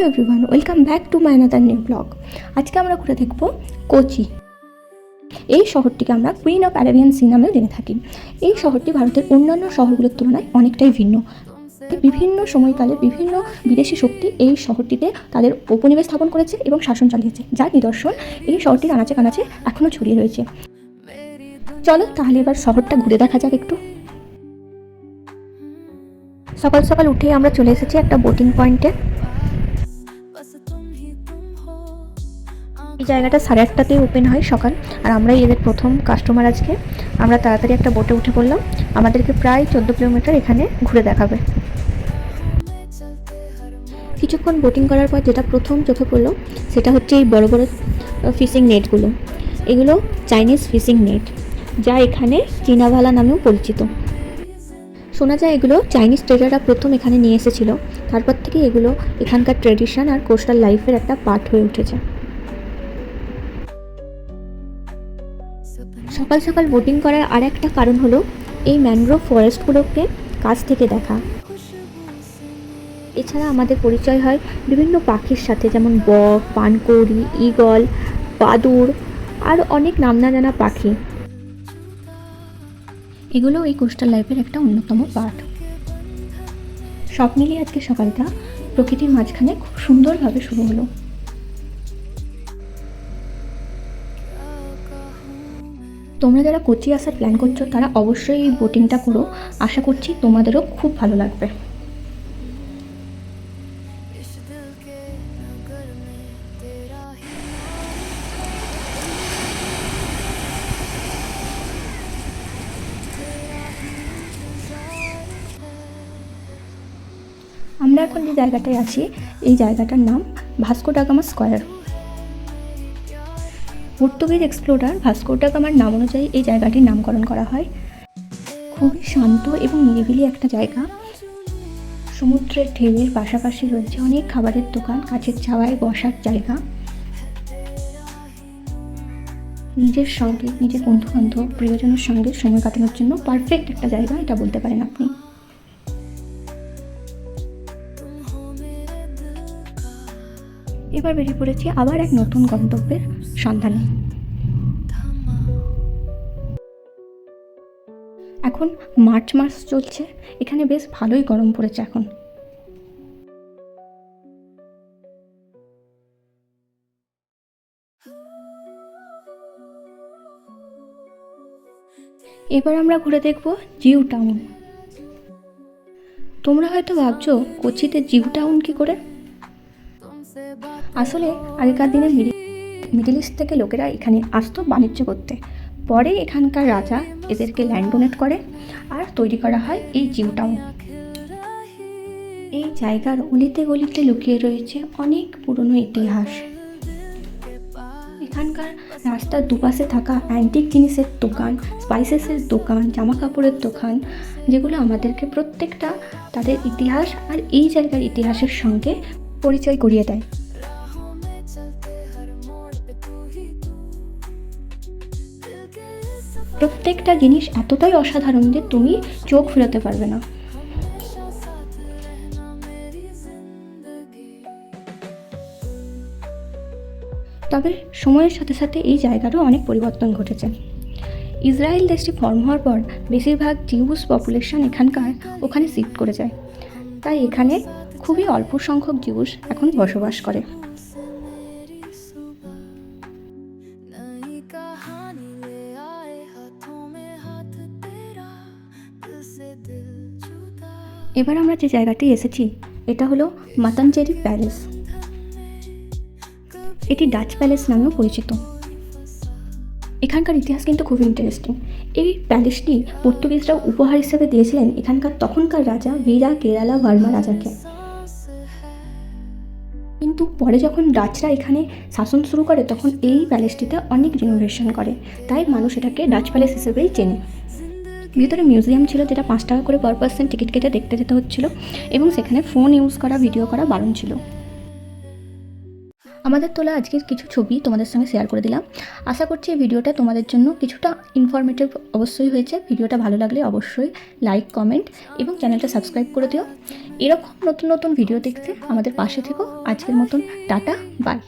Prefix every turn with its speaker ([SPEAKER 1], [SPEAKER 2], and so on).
[SPEAKER 1] Everyone, welcome back to my another new blog. আজকে আমরা ঘুরে দেখব কোচি। এই শহরটিকে আমরা কুইন অফ অ্যারাবিয়ান সি নামেও জেনে থাকি। এই শহরটি ভারতের অন্যান্য শহরগুলোর তুলনায় অনেকটাই ভিন্ন। বিভিন্ন সময়কালে বিভিন্ন বিদেশি শক্তি এই শহরটিতে তাদের উপনিবেশ স্থাপন করেছে এবং শাসন চালিয়েছে, যার নিদর্শন এই শহরটির আনাচে কানাচে এখনও ছড়িয়ে রয়েছে। চলো তাহলে এবার শহরটা ঘুরে দেখা যাক একটু। সকাল সকাল উঠে আমরা চলে এসেছি একটা বোটিং পয়েন্টে। এই জায়গাটা 8:30তেই ওপেন হয় সকাল, আর আমরাই এদের প্রথম কাস্টমার। আজকে আমরা তাড়াতাড়ি একটা বোটে উঠে পড়লাম। আমাদেরকে প্রায় 14 কিলোমিটার এখানে ঘুরে দেখাবে। কিছুক্ষণ বোটিং করার পর যেটা প্রথম চোখে পড়লো সেটা হচ্ছে এই বড় বড় ফিশিং নেটগুলো। এগুলো চাইনিজ ফিশিং নেট, যা এখানে চীনাভালা নামেও পরিচিত। শোনা যায় এগুলো চাইনিজ ট্রেডাররা প্রথম এখানে নিয়ে এসেছিল, তারপর থেকে এগুলো এখানকার ট্র্যাডিশন আর কোস্টাল লাইফের একটা পার্ট হয়ে উঠেছে। সকাল সকাল বোটিং করার আর একটা কারণ হলো এই ম্যানগ্রোভ ফরেস্টগুলোকে কাছ থেকে দেখা। এছাড়া আমাদের পরিচয় হয় বিভিন্ন পাখির সাথে, যেমন বক, পানকৌড়ি, ঈগল, বাদুড় আর অনেক নাম না জানা পাখি। এগুলো এই কোস্টাল লাইফের একটা অন্যতম পার্ট। সব মিলিয়ে আজকে সকালটা প্রকৃতির মাঝখানে খুব সুন্দরভাবে শুরু হলো। তোমরা যারা কোচি আসার প্ল্যান করছো তারা অবশ্যই এই বোটিংটা করো। আশা করছি তোমাদেরও খুব ভালো লাগবে। আমরা এখন যে জায়গাটায় আছি এই জায়গাটার নাম ভাস্কো ডা গামা স্কয়ার। পর্তুগিজ এক্সপ্লোরার ভাস্কো ডা গামার নাম অনুযায়ী এই জায়গাটির নামকরণ করা হয়। খুবই শান্ত এবং নিরিবিলি একটা জায়গা। সমুদ্রের ঢেউয়ের পাশাপাশি রয়েছে অনেক খাবারের দোকান, গাছের ছায়ায় বসার জায়গা। নিজের সঙ্গে, নিজের বন্ধুবান্ধব, প্রিয়জনের সঙ্গে সময় কাটানোর জন্য পারফেক্ট একটা জায়গা এটা বলতে পারেন আপনি। এবার বেরিয়ে পড়েছি আবার এক নতুন গন্তব্যের সন্ধানে। এখন মার্চ মাস চলছে, এখানে বেশ ভালোই গরম পড়েছে এখন। এবার আমরা ঘুরে দেখব জিউ টাউন। তোমরা হয়তো ভাবছো কোচিতে জিউ টাউন কী করে। আসলে আগেকার দিনে মিডল ইস্ট থেকে লোকেরা এখানে আসতো বাণিজ্য করতে। পরে এখানকার রাজা এদেরকে ল্যান্ড ডোনেট করে আর তৈরি করা হয় এই জিউ টাউন। এই জায়গার অলিতে গলিতে লুকিয়ে রয়েছে অনেক পুরনো ইতিহাস। এখানকার রাস্তার দুপাশে থাকা অ্যান্টিক জিনিসের দোকান, স্পাইসেসের দোকান, জামা কাপড়ের দোকান, যেগুলো আমাদেরকে প্রত্যেকটা তাদের ইতিহাস আর এই জায়গার ইতিহাসের সঙ্গে পরিচয় করিয়ে দেয়। প্রত্যেকটা জিনিস এতটাই অসাধারণ যে তুমি চোখ ফেরাতে পারবে না। তবে সময়ের সাথে সাথে এই জায়গারও অনেক পরিবর্তন ঘটেছে। ইসরায়েল দেশটি ফর্ম হওয়ার পর বেশিরভাগ জিউস পপুলেশন এখানকার ওখানে শিফট করে যায়, তাই এখানে খুবই অল্প সংখ্যক জিউস এখন বসবাস করে। এবার আমরা যে জায়গাটি এসেছি এটা হলো মাতাঞ্জেরি প্যালেস। এটি ডাচ প্যালেস নামেও পরিচিত। এখানকার ইতিহাস কিন্তু খুব ইন্টারেস্টিং। এই প্যালেসটি পর্তুগিজরা উপহার হিসেবে দিয়েছিলেন এখানকার তখনকার রাজা বীরা কেরালা ভার্মা রাজাকে। কিন্তু পরে যখন ডাচরা এখানে শাসন শুরু করে তখন এই প্যালেসটিতে অনেক রিনোভেশন করে, তাই মানুষ এটাকে ডাচ প্যালেস হিসেবেই চেনে। ভিতরে মিউজিয়াম ছিল, যেটা 5 টাকা করে পার পার্সন টিকিট কেটে দেখতে যেতে হচ্ছিল, এবং সেখানে ফোন ইউজ করা, ভিডিও করা বারণ ছিল। আমাদের তোলা আজকের কিছু ছবি তোমাদের সঙ্গে শেয়ার করে দিলাম। আশা করছি এই ভিডিওটা তোমাদের জন্য কিছুটা ইনফরমেটিভ অবশ্যই হয়েছে। ভিডিওটা ভালো লাগলে অবশ্যই লাইক, কমেন্ট এবং চ্যানেলটা সাবস্ক্রাইব করে দিও। এরকম নতুন নতুন ভিডিও দেখতে আমাদের পাশে থেকো। আজকের মতন টাটা, বাই।